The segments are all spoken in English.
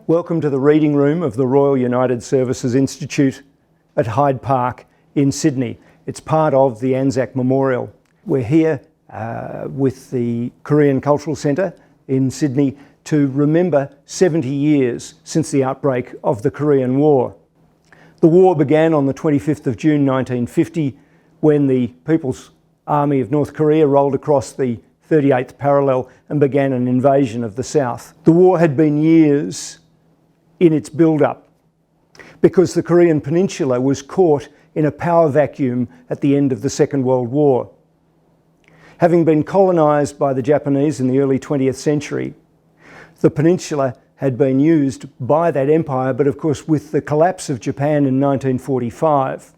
Welcome to the reading room of the Royal United Services Institute at Hyde Park in Sydney. It's part of the Anzac Memorial. We're here with the Korean Cultural Centre in Sydney to remember 70 years since the outbreak of the Korean War. The war began on the 25th of June 1950 when the People's Army of North Korea rolled across the 38th parallel and began an invasion of the South. The war had been years in its build-up because the Korean Peninsula was caught in a power vacuum at the end of the Second World War. Having been colonised by the Japanese in the early 20th century, the peninsula had been used by that empire, but of course with the collapse of Japan in 1945,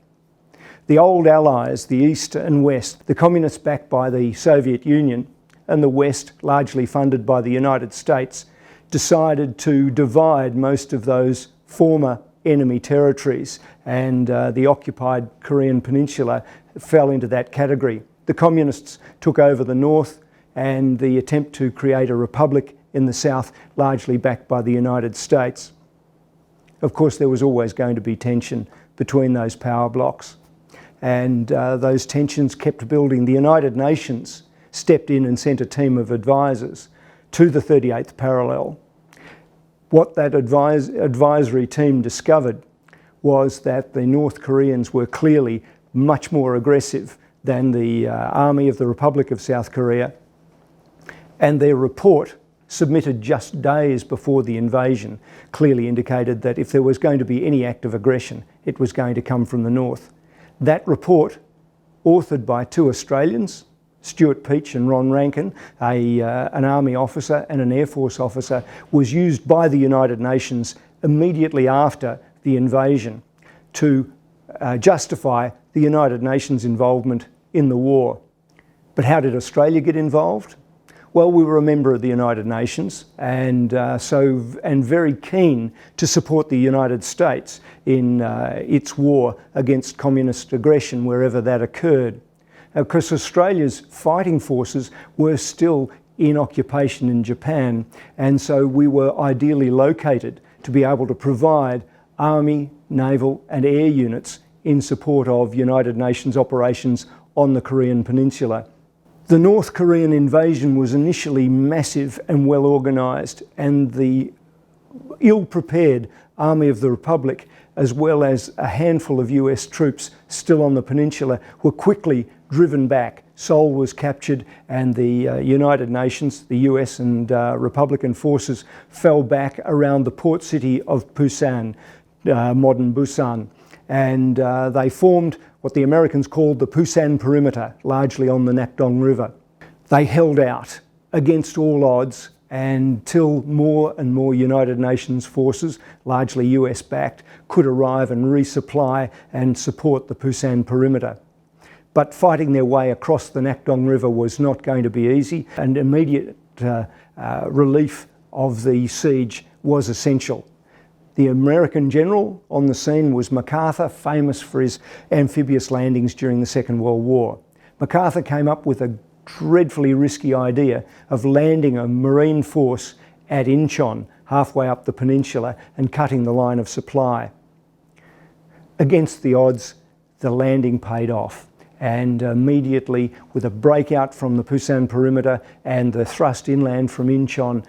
the old allies, the East and West, the communists backed by the Soviet Union and the West largely funded by the United States, decided to divide most of those former enemy territories, and the occupied Korean Peninsula fell into that category. The communists took over the north, and the attempt to create a republic in the south, largely backed by the United States. Of course, there was always going to be tension between those power blocks, and those tensions kept building. The United Nations stepped in and sent a team of advisors to the 38th parallel. What that advisory team discovered was that the North Koreans were clearly much more aggressive than the Army of the Republic of South Korea, and their report, submitted just days before the invasion, clearly indicated that if there was going to be any act of aggression, it was going to come from the north. That report, authored by two Australians, Stuart Peach and Ron Rankin, an Army officer and an Air Force officer, was used by the United Nations immediately after the invasion to justify the United Nations involvement in the war. But how did Australia get involved? Well, we were a member of the United Nations, and very keen to support the United States in its war against communist aggression wherever that occurred. Because Australia's fighting forces were still in occupation in Japan, and so we were ideally located to be able to provide Army, Naval and Air units in support of United Nations operations on the Korean Peninsula. The North Korean invasion was initially massive and well organised, and the ill-prepared Army of the Republic, as well as a handful of US troops still on the peninsula, were quickly driven back. Seoul was captured, and the United Nations, the US and Republican forces fell back around the port city of Busan, modern Busan, and they formed what the Americans called the Busan Perimeter, largely on the Nakdong River. They held out against all odds until more and more United Nations forces, largely US backed, could arrive and resupply and support the Busan Perimeter. But fighting their way across the Nakdong River was not going to be easy, and immediate relief of the siege was essential. The American general on the scene was Macarthur, famous for his amphibious landings during the Second World War. Macarthur came up with a dreadfully risky idea of landing a marine force at Incheon, halfway up the peninsula, and cutting the line of supply. Against the odds, the landing paid off, and immediately, with a breakout from the Busan Perimeter and the thrust inland from Incheon,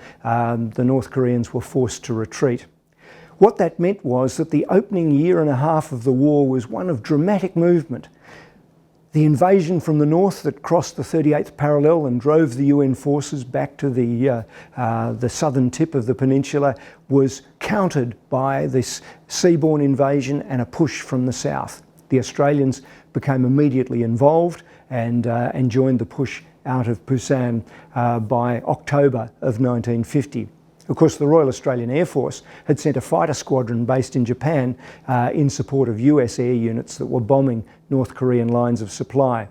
the North Koreans were forced to retreat. What that meant was that the opening year and a half of the war was one of dramatic movement. The invasion from the north that crossed the 38th parallel and drove the UN forces back to the southern tip of the peninsula was countered by this seaborne invasion and a push from the south. The Australians became immediately involved and joined the push out of Busan by October of 1950. Of course, the Royal Australian Air Force had sent a fighter squadron based in Japan in support of US air units that were bombing North Korean lines of supply.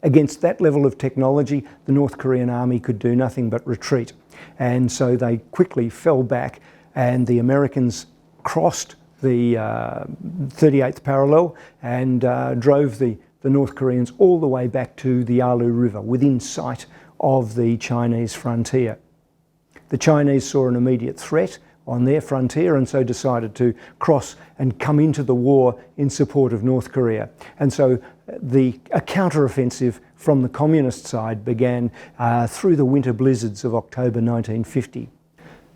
Against that level of technology, the North Korean army could do nothing but retreat. And so they quickly fell back, and the Americans crossed the 38th parallel and drove the North Koreans all the way back to the Yalu River, within sight of the Chinese frontier. The Chinese saw an immediate threat on their frontier, and so decided to cross and come into the war in support of North Korea. And so a counter-offensive from the communist side began through the winter blizzards of October 1950.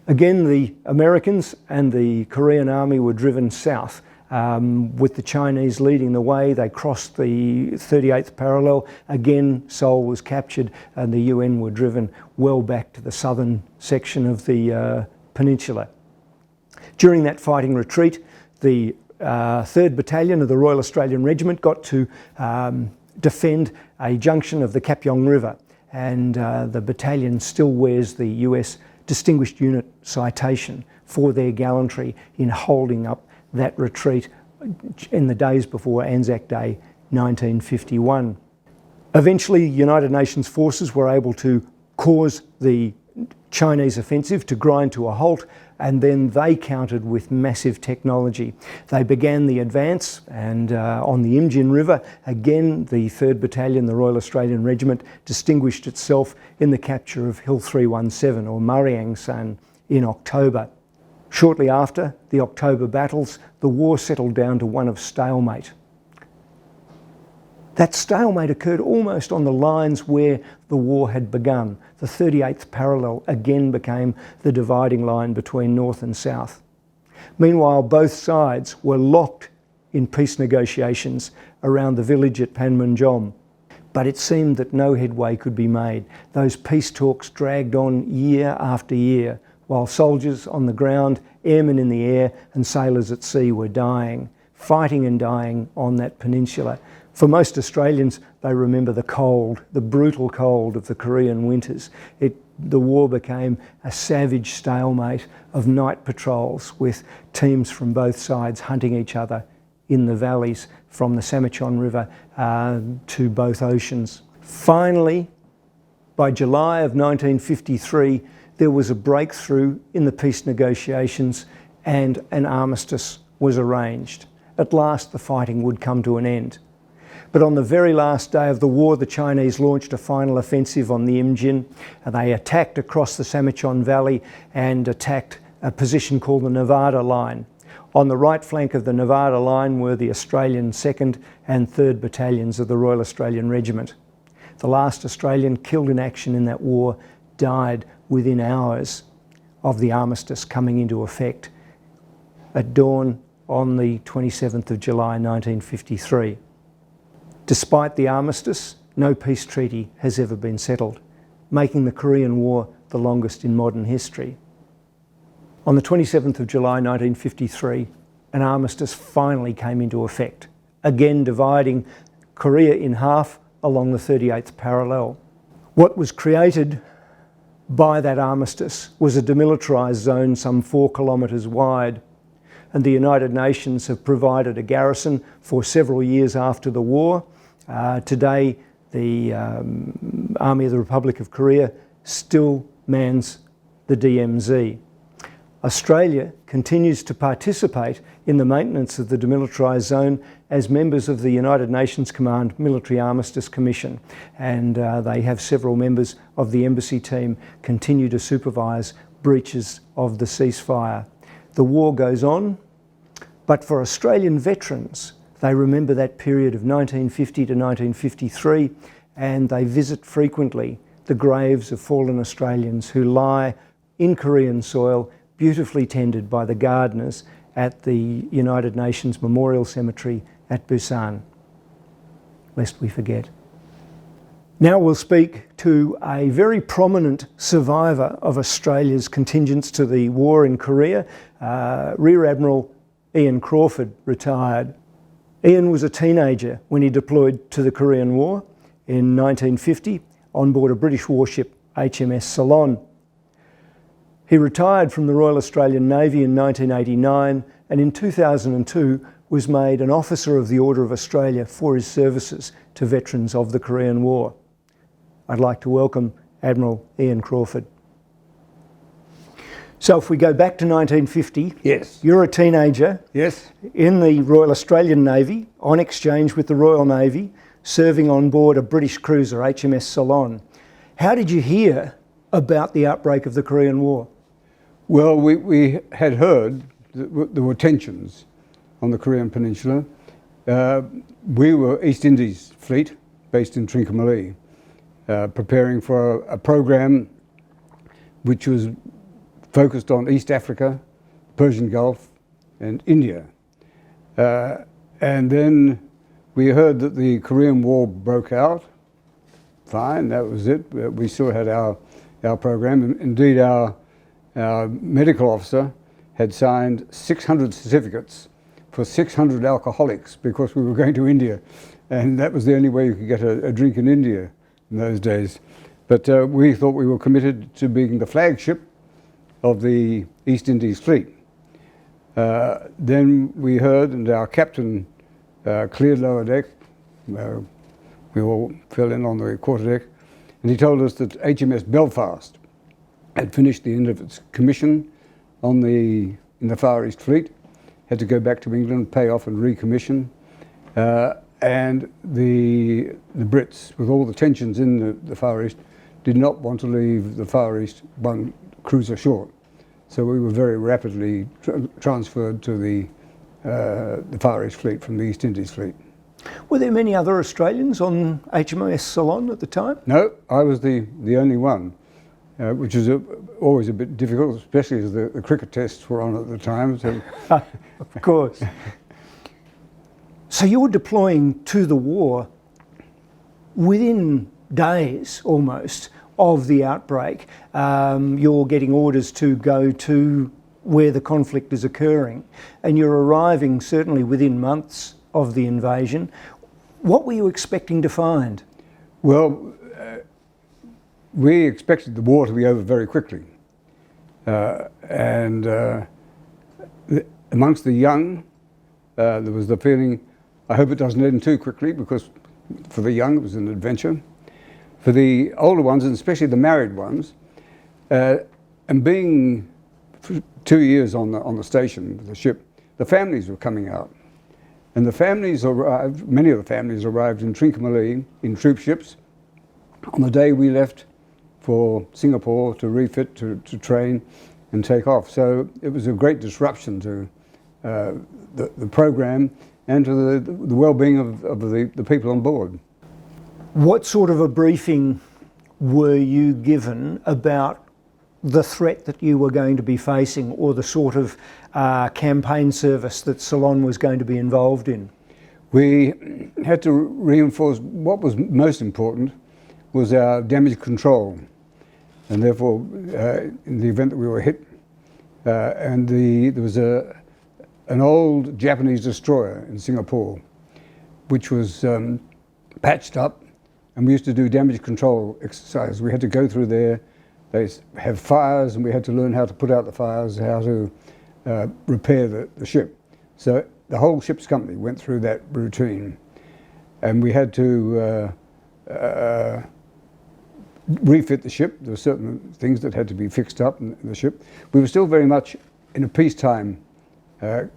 Again, the Americans and the Korean army were driven south, with the Chinese leading the way. They crossed the 38th parallel. Again, Seoul was captured, and the UN were driven well back to the southern section of the peninsula. During that fighting retreat, the 3rd Battalion of the Royal Australian Regiment got to defend a junction of the Kapyong River, and the battalion still wears the US Distinguished Unit citation for their gallantry in holding up that retreat in the days before Anzac Day 1951. Eventually, United Nations forces were able to cause the Chinese offensive to grind to a halt, and then they countered with massive technology. They began the advance, and on the Imjin River, again, the 3rd Battalion, the Royal Australian Regiment, distinguished itself in the capture of Hill 317, or Mariangsan, in October. Shortly after the October battles, the war settled down to one of stalemate. That stalemate occurred almost on the lines where the war had begun. The 38th parallel again became the dividing line between North and South. Meanwhile, both sides were locked in peace negotiations around the village at Panmunjom. But it seemed that no headway could be made. Those peace talks dragged on year after year, while soldiers on the ground, airmen in the air, and sailors at sea were dying, fighting and dying on that peninsula. For most Australians, they remember the cold, the brutal cold of the Korean winters. The war became a savage stalemate of night patrols with teams from both sides hunting each other in the valleys from the Samichon River to both oceans. Finally, by July of 1953, there was a breakthrough in the peace negotiations and an armistice was arranged. At last, the fighting would come to an end. But on the very last day of the war, the Chinese launched a final offensive on the Imjin. They attacked across the Samichon Valley and attacked a position called the Nevada Line. On the right flank of the Nevada Line were the Australian 2nd and 3rd Battalions of the Royal Australian Regiment. The last Australian killed in action in that war died within hours of the armistice coming into effect at dawn on the 27th of July 1953. Despite the armistice, no peace treaty has ever been settled, making the Korean War the longest in modern history. On the 27th of July 1953, an armistice finally came into effect, again dividing Korea in half along the 38th parallel. What was created by that armistice was a demilitarised zone some 4 kilometres wide, and the United Nations have provided a garrison for several years after the war. Today, the Army of the Republic of Korea still mans the DMZ. Australia continues to participate in the maintenance of the demilitarised zone as members of the United Nations Command Military Armistice Commission, and they have several members of the embassy team continue to supervise breaches of the ceasefire. The war goes on, but for Australian veterans, they remember that period of 1950 to 1953, and they visit frequently the graves of fallen Australians who lie in Korean soil, beautifully tended by the gardeners at the United Nations Memorial Cemetery at Busan, lest we forget. Now we'll speak to a very prominent survivor of Australia's contingents to the war in Korea. Rear Admiral Ian Crawford retired. Ian was a teenager when he deployed to the Korean War in 1950 on board a British warship, HMS Ceylon. He retired from the Royal Australian Navy in 1989 and in 2002 was made an Officer of the Order of Australia for his services to veterans of the Korean War. I'd like to welcome Admiral Ian Crawford. So if we go back to 1950, yes, you're a teenager, yes, in the Royal Australian Navy, on exchange with the Royal Navy, serving on board a British cruiser, HMS Ceylon. How did you hear about the outbreak of the Korean War? Well, we had heard that there were tensions on the Korean Peninsula. We were East Indies fleet based in Trincomalee, preparing for a program which was focused on East Africa, Persian Gulf, and India. And then we heard that the Korean War broke out. Fine, that was it. We still had our program. Indeed, our medical officer had signed 600 certificates for 600 alcoholics because we were going to India. And that was the only way you could get a drink in India in those days. But we thought we were committed to being the flagship of the East Indies fleet. Then we heard, and our captain cleared lower deck. We all fell in on the quarterdeck, and he told us that HMS Belfast had finished the end of its commission in the Far East Fleet, had to go back to England, pay off and recommission, and the Brits, with all the tensions in the Far East, did not want to leave the Far East one cruiser short. So we were very rapidly transferred to the Far East Fleet from the East Indies Fleet. Were there many other Australians on HMS Ceylon at the time? No, I was the only one, which was always a bit difficult, especially as the cricket tests were on at the time. So. Of course. So you were deploying to the war within days almost of the outbreak. You're getting orders to go to where the conflict is occurring, and you're arriving certainly within months of the invasion. What were you expecting to find? Well, we expected the war to be over very quickly. Amongst the young, there was the feeling, I hope it doesn't end too quickly, because for the young it was an adventure. For the older ones, and especially the married ones, and being 2 years on the station with the ship, the families were coming out. And the families arrived, many of the families arrived in Trincomalee in troop ships on the day we left for Singapore to refit, to train and take off. So it was a great disruption to the program and to the well-being of the people on board. What sort of a briefing were you given about the threat that you were going to be facing, or the sort of campaign service that Ceylon was going to be involved in? We had to reinforce what was most important was our damage control, and therefore in the event that we were hit, there was an old Japanese destroyer in Singapore which was patched up, and we used to do damage control exercises. We had to go through there. They have fires, and we had to learn how to put out the fires, how to repair the ship. So the whole ship's company went through that routine, and we had to refit the ship. There were certain things that had to be fixed up in the ship. We were still very much in a peacetime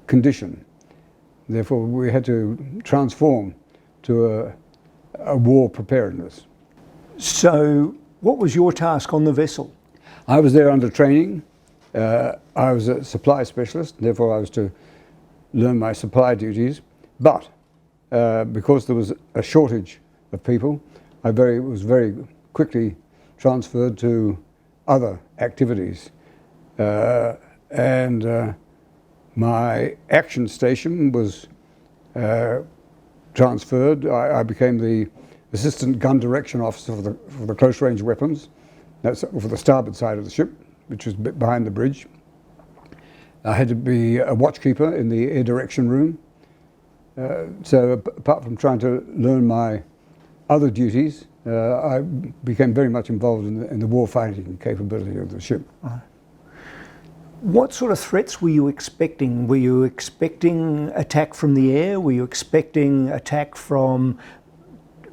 condition. Therefore, we had to transform to a war preparedness. So what was your task on the vessel? I was there under training. I was a supply specialist, therefore I was to learn my supply duties. But because there was a shortage of people, I was very quickly transferred to other activities. My action station was transferred. I became the assistant gun direction officer for the close range weapons. That's for the starboard side of the ship, which was behind the bridge. I had to be a watchkeeper in the air direction room. So apart from trying to learn my other duties, I became very much involved in the war fighting capability of the ship. What sort of threats were you expecting? Were you expecting attack from the air? Were you expecting attack from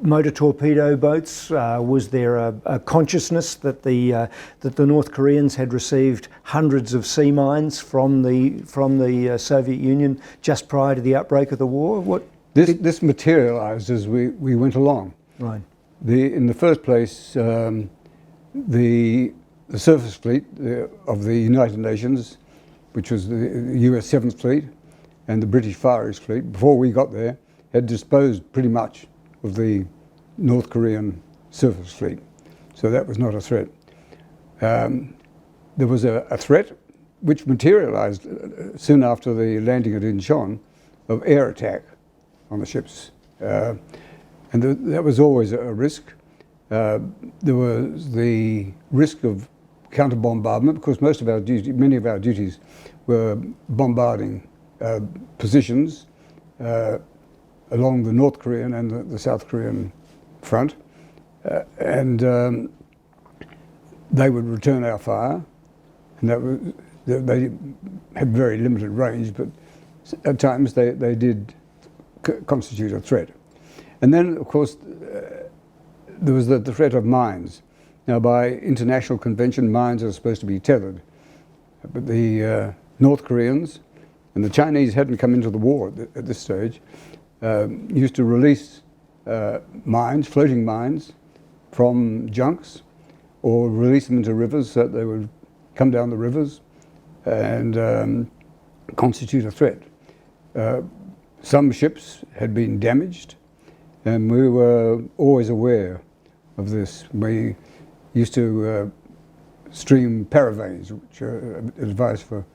motor torpedo boats? Was there a consciousness that the North Koreans had received hundreds of sea mines from the Soviet Union just prior to the outbreak of the war? This materialised as we went along. Right. In the first place, the the surface fleet of the United Nations, which was the US 7th Fleet, and the British Far East Fleet, before we got there, had disposed pretty much of the North Korean surface fleet. So that was not a threat. There was a threat which materialized soon after the landing at Incheon of air attack on the ships. And that was always a risk. There was the risk of counter-bombardment, because many of our duties were bombarding positions along the North Korean and the South Korean front, and they would return our fire, and they had very limited range, but at times they did constitute a threat. And then, of course, there was the threat of mines. Now, by international convention, mines are supposed to be tethered, but the North Koreans and the Chinese hadn't come into the war at this stage, used to release mines, floating mines, from junks, or release them into rivers so that they would come down the rivers and constitute a threat. Some ships had been damaged, and we were always aware of this. We used to stream paravanes, which are advised for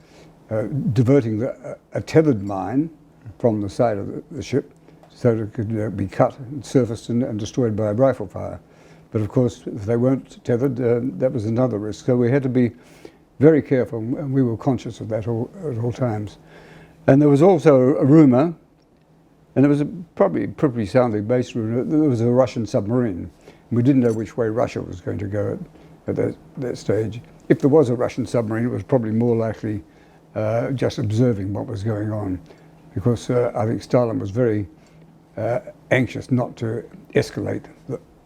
diverting a tethered mine from the side of the ship so that it could be cut and surfaced and destroyed by rifle fire. But of course, if they weren't tethered, that was another risk. So we had to be very careful, and we were conscious of that at all times. And there was also a rumor, and it was probably pretty soundly based rumor, there was a Russian submarine. We didn't know which way Russia was going to go at that stage. If there was a Russian submarine, it was probably more likely just observing what was going on, because I think Stalin was very anxious not to escalate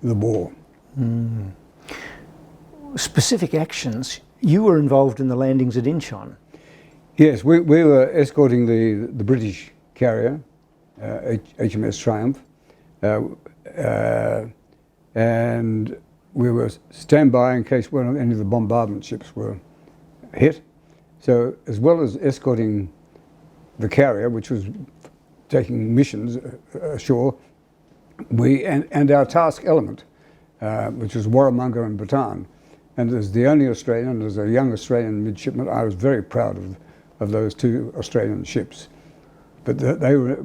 the war. Mm. Specific actions. You were involved in the landings at Incheon. Yes, we were escorting the British carrier, HMS Triumph, and we were standby in case any of the bombardment ships were hit. So, as well as escorting the carrier, which was taking missions ashore, and our task element, which was Warramunga and Bataan. And as the only Australian, as a young Australian midshipman, I was very proud of those two Australian ships. But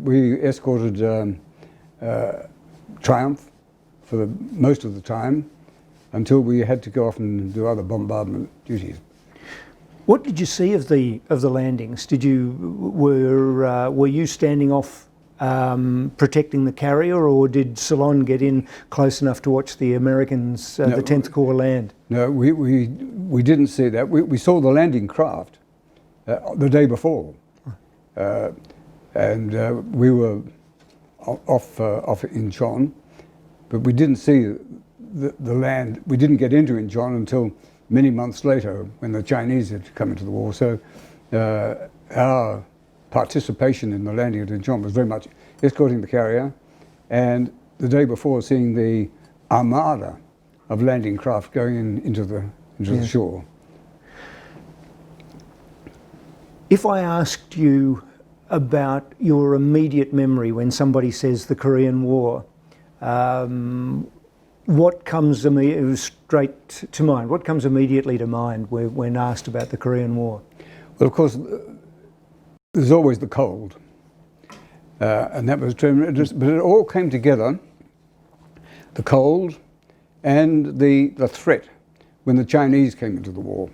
we escorted Triumph for most of the time until we had to go off and do other bombardment duties. What did you see of the landings? Were you standing off protecting the carrier, or did Ceylon get in close enough to watch the Americans, the 10th Corps, land? No, we didn't see that. We saw the landing craft the day before, and we were off Incheon, but we didn't see the land. We didn't get into Incheon until many months later, when the Chinese had come into the war. So our participation in the landing at Incheon was very much escorting the carrier, and the day before seeing the armada of landing craft going into the shore. If I asked you about your immediate memory when somebody says the Korean War, what comes straight to mind? What comes immediately to mind when asked about the Korean War? Well, of course, there's always the cold, and that was tremendous. But it all came together: the cold and the threat when the Chinese came into the war.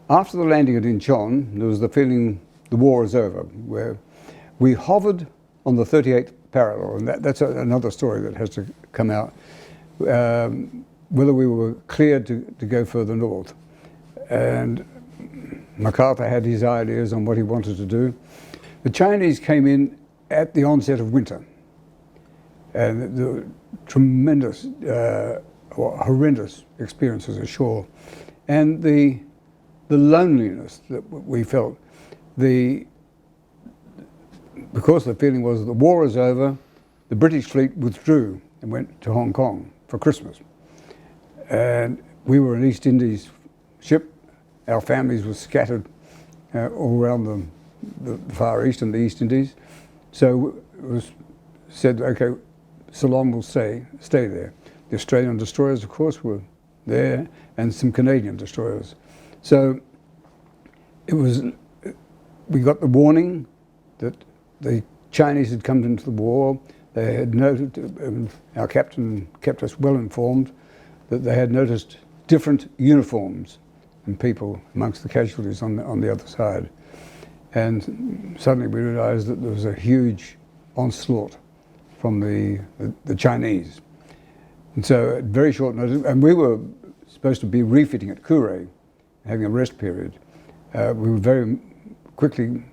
After the landing at Incheon, there was the feeling the war is over, where we hovered on the 38th parallel, and that's another story that has to come out. Whether we were cleared to go further north. And Macarthur had his ideas on what he wanted to do. The Chinese came in at the onset of winter, and the tremendous or horrendous experiences ashore, and the loneliness that we felt. Because the feeling was that the war is over, the British fleet withdrew and went to Hong Kong for Christmas. And we were an East Indies ship. Our families were scattered all around the Far East and the East Indies. So it was said, okay, Ceylon will stay there. The Australian destroyers, of course, were there, and some Canadian destroyers. So we got the warning that the Chinese had come into the war. They had noted, our captain kept us well informed, that they had noticed different uniforms and people amongst the casualties on the other side. And suddenly we realized that there was a huge onslaught from the Chinese. And so at very short notice, and we were supposed to be refitting at Kure, having a rest period. We were very quickly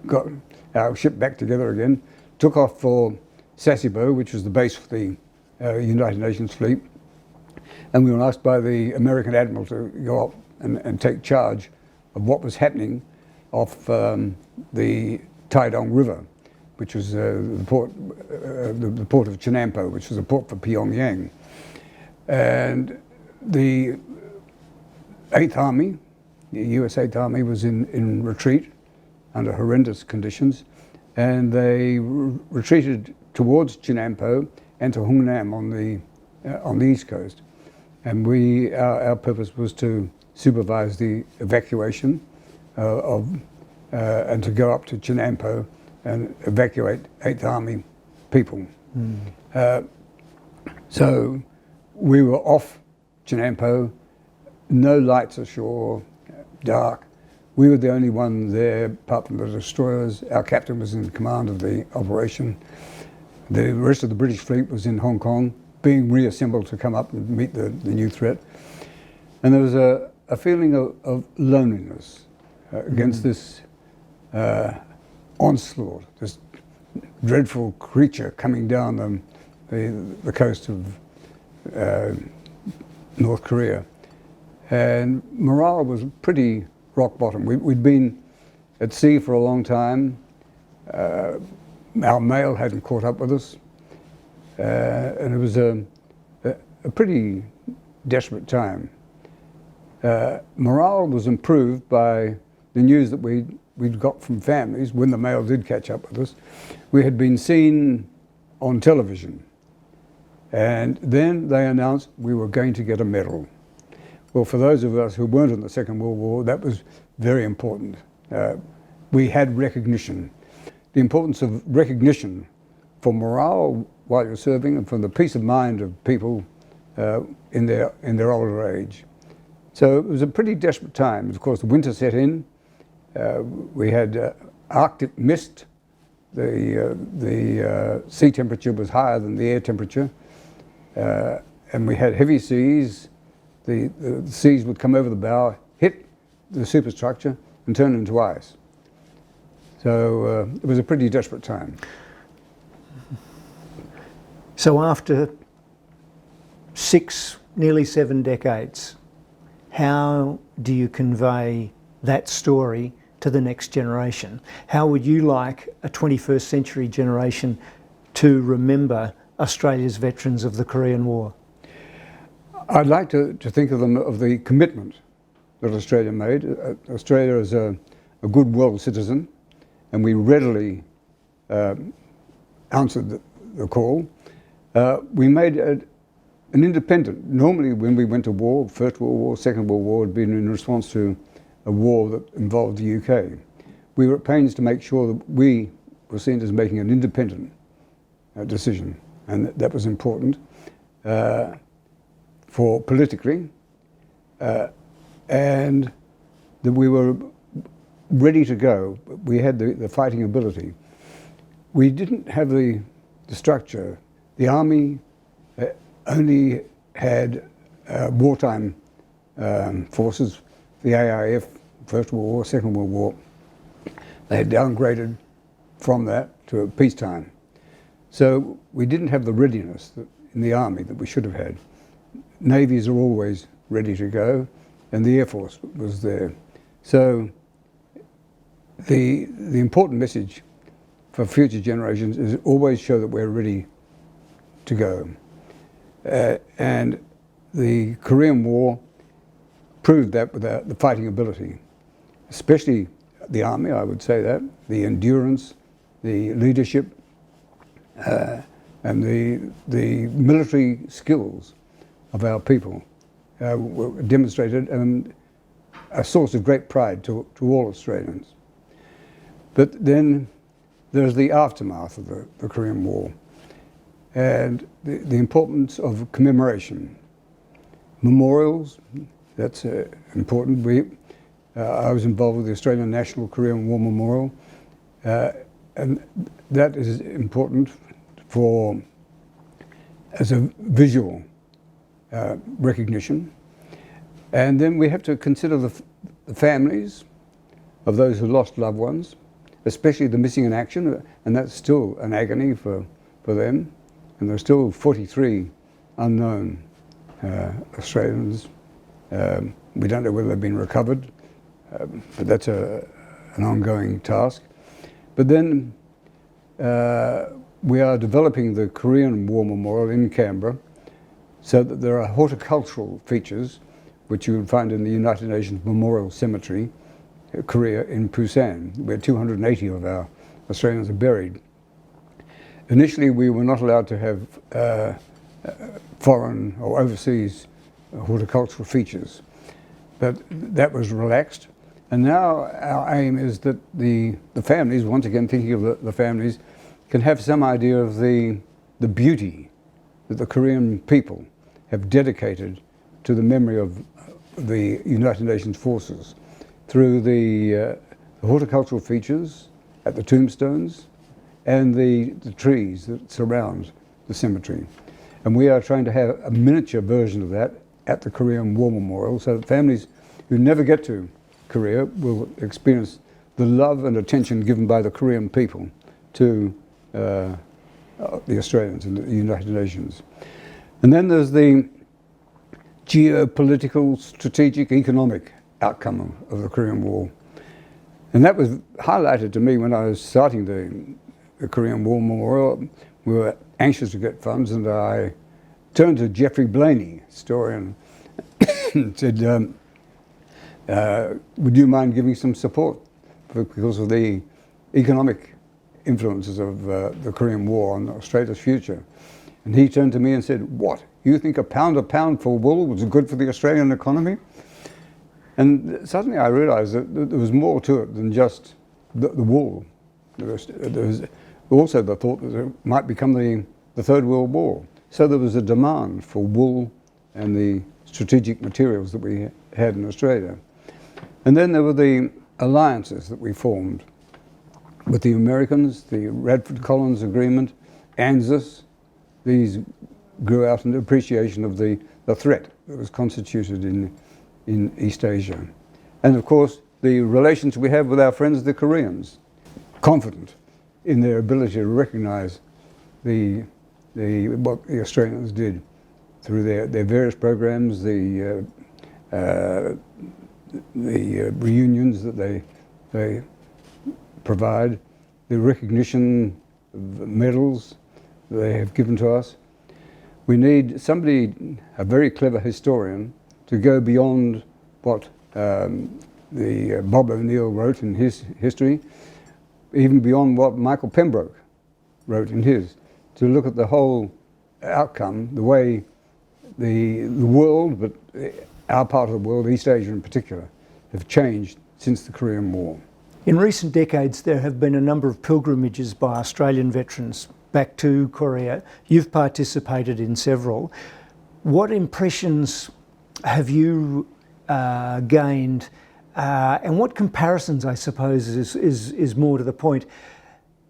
got our ship back together again, took off for Sasebo, which was the base for the United Nations fleet, and we were asked by the American Admiral to go up and take charge of what was happening off the Taidong River, which was the port of Chinampo, which was a port for Pyongyang. And the 8th Army, the US 8th Army, was in retreat under horrendous conditions, and they retreated towards Chinampo and to Hungnam on the east coast. And our purpose was to supervise the evacuation and to go up to Chinampo and evacuate 8th Army people. So we were off Chinampo, no lights ashore, dark. We were the only one there, apart from the destroyers. Our captain was in command of the operation. The rest of the British fleet was in Hong Kong, being reassembled to come up and meet the new threat. And there was a feeling of loneliness against this onslaught, this dreadful creature coming down the coast of North Korea. And morale was pretty rock bottom. We'd been at sea for a long time. Our mail hadn't caught up with us. And it was a pretty desperate time. Morale was improved by the news that we'd got from families when the mail did catch up with us. We had been seen on television, and then they announced we were going to get a medal. Well, for those of us who weren't in the Second World War, that was very important. We had recognition. The importance of recognition for morale while you're serving and for the peace of mind of people in their older age. So it was a pretty desperate time. Of course, the winter set in. We had Arctic mist. The sea temperature was higher than the air temperature. And we had heavy seas. The seas would come over the bow, hit the superstructure, and turn into ice. So it was a pretty desperate time. So after nearly 7 decades, how do you convey that story to the next generation? How would you like a 21st century generation to remember Australia's veterans of the Korean War? I'd like to think of them of the commitment that Australia made. Australia is a good world citizen, and we readily answered the call. We made an independent. Normally when we went to war, First World War, Second World War, had been in response to a war that involved the UK. We were at pains to make sure that we were seen as making an independent decision, and that was important for politically, and that we were ready to go. We had the fighting ability. We didn't have the structure. The army only had wartime forces, the AIF, First World War, Second World War. They had downgraded from that to peacetime. So we didn't have the readiness in the army that we should have had. Navies are always ready to go, and the Air Force was there. So the important message for future generations is always show that we're ready to go. And the Korean War proved that with the fighting ability, especially the army, I would say that, the endurance, the leadership, and the military skills of our people were demonstrated, and a source of great pride to all Australians. But then there's the aftermath of the Korean War, and the importance of commemoration. Memorials, that's important. I was involved with the Australian National Korean War Memorial, and that is important as a visual recognition. And then we have to consider the families of those who lost loved ones, especially the missing in action, and that's still an agony for them. And there are still 43 unknown Australians. We don't know whether they've been recovered, but that's an ongoing task. But then we are developing the Korean War Memorial in Canberra, so that there are horticultural features which you would find in the United Nations Memorial Cemetery, Korea, in Busan, where 280 of our Australians are buried. Initially, we were not allowed to have foreign or overseas horticultural features, but that was relaxed. And now our aim is that the families, once again thinking of the families, can have some idea of the beauty that the Korean people have dedicated to the memory of the United Nations forces through the horticultural features at the tombstones and the trees that surround the cemetery. And we are trying to have a miniature version of that at the Korean War Memorial, so that families who never get to Korea will experience the love and attention given by the Korean people to the Australians and the United Nations. And then there's the geopolitical, strategic, economic outcome of the Korean War. And that was highlighted to me when I was starting the Korean War Memorial. We were anxious to get funds, and I turned to Geoffrey Blaney, historian, and said, would you mind giving some support because of the economic influences of the Korean War on Australia's future? And he turned to me and said, what, you think a pound for wool was good for the Australian economy? And suddenly I realized that there was more to it than just the wool. There was also the thought that it might become the Third World War. So there was a demand for wool and the strategic materials that we had in Australia. And then there were the alliances that we formed with the Americans, the Radford-Collins Agreement, ANZUS. These grew out in appreciation of the threat that was constituted in East Asia. And of course, the relations we have with our friends, the Koreans, confident in their ability to recognize what the Australians did through their various programs, the reunions that they provide, the recognition of the medals that they have given to us. We need somebody, a very clever historian, to go beyond what Bob O'Neill wrote in his history, even beyond what Michael Pembroke wrote in his, to look at the whole outcome, the way the world, but our part of the world, East Asia in particular, have changed since the Korean War. In recent decades, there have been a number of pilgrimages by Australian veterans back to Korea. You've participated in several. What impressions have you gained, and what comparisons, I suppose, is more to the point,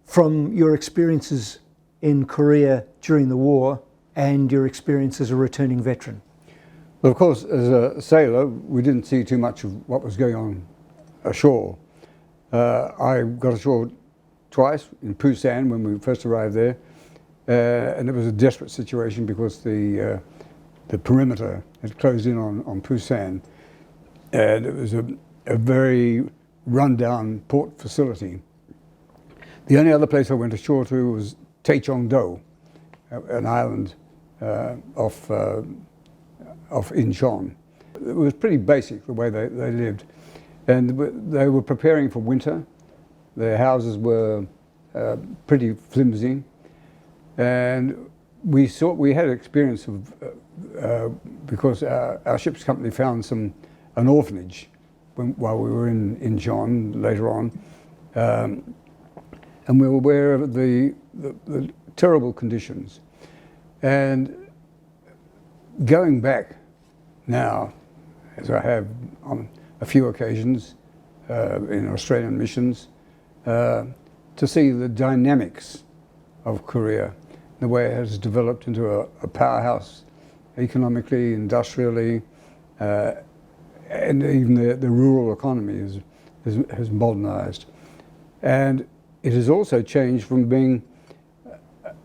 from your experiences in Korea during the war and your experience as a returning veteran? Well, of course, as a sailor, we didn't see too much of what was going on ashore. I got ashore twice in Busan when we first arrived there, and it was a desperate situation because the perimeter had closed in on Busan, and it was a very run-down port facility. The only other place I went ashore to was Taechongdo, an island off Incheon, It was pretty basic the way they lived. And they were preparing for winter. Their houses were pretty flimsy. And we had experience of, because our ship's company found an orphanage while we were in John later on. And we were aware of the terrible conditions. And going back now, as I have on a few occasions in Australian missions, to see the dynamics of Korea, the way it has developed into a powerhouse economically, industrially, and even the rural economy has modernized. And it has also changed from being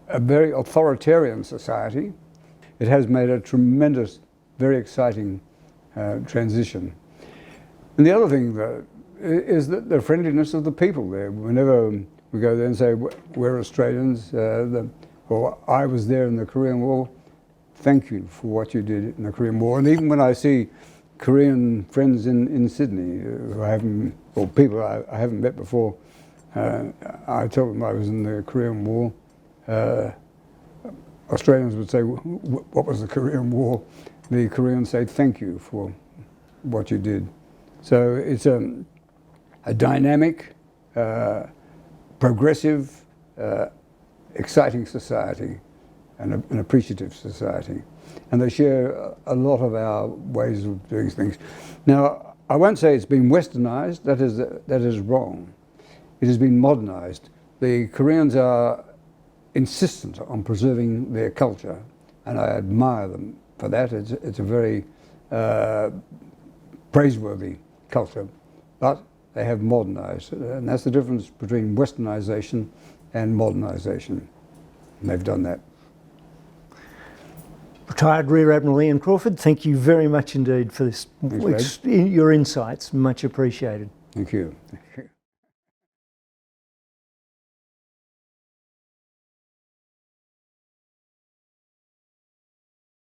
a very authoritarian society. It has made a tremendous, very exciting transition. And the other thing is that the friendliness of the people there. Whenever we go there and say, we're Australians, or I was there in the Korean War, thank you for what you did in the Korean War. And even when I see Korean friends in Sydney, who I haven't, or people I haven't met before, I tell them I was in the Korean War. Australians would say, what was the Korean War? The Koreans say, thank you for what you did. So it's a dynamic, progressive, exciting society, and an appreciative society. And they share a lot of our ways of doing things. Now, I won't say it's been westernized, that is wrong. It has been modernized. The Koreans are insistent on preserving their culture, and I admire them for that. It's a very praiseworthy culture, but they have modernized, and that's the difference between westernization and modernization. And they've done that. Retired Rear Admiral Ian Crawford, thank you very much indeed for this. Thanks, Your insights, much appreciated. Thank you.